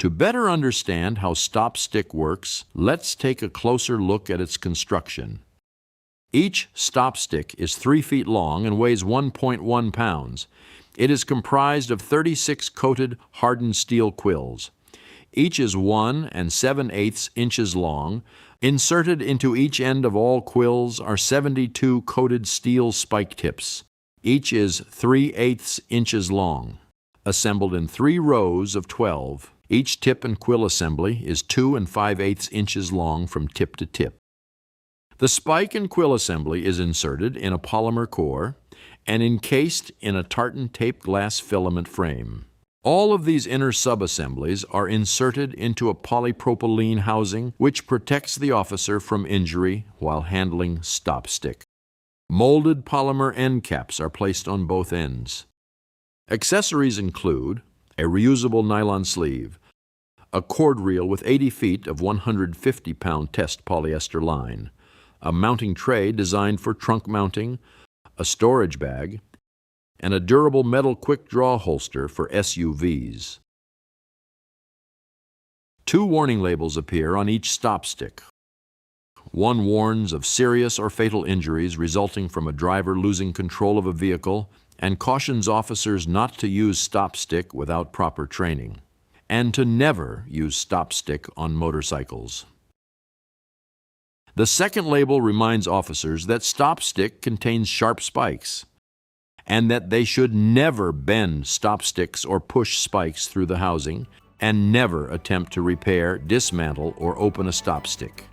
To better understand how stop stick works, let's take a closer look at its construction. Each stop stick is 3 feet long and weighs 1.1 pounds. It is comprised of 36 coated hardened steel quills. Each is 1 7/8 inches long. Inserted into each end of all quills are 72 coated steel spike tips. Each is 3/8 inches long. Assembled in 3 rows of 12, each tip and quill assembly is 2 5/8 inches long from tip to tip. The spike and quill assembly is inserted in a polymer core and encased in a tartan tape glass filament frame. All of these inner sub-assemblies are inserted into a polypropylene housing which protects the officer from injury while handling stop stick. Molded polymer end caps are placed on both ends. Accessories include a reusable nylon sleeve, a cord reel with 80 feet of 150-pound test polyester line, a mounting tray designed for trunk mounting, a storage bag, and a durable metal quick-draw holster for SUVs. 2 warning labels appear on each stop stick. One warns of serious or fatal injuries resulting from a driver losing control of a vehicle and cautions officers not to use stop stick without proper training, and to never use stop stick on motorcycles. The second label reminds officers that stop stick contains sharp spikes, and that they should never bend stop sticks or push spikes through the housing, and never attempt to repair, dismantle, or open a stop stick.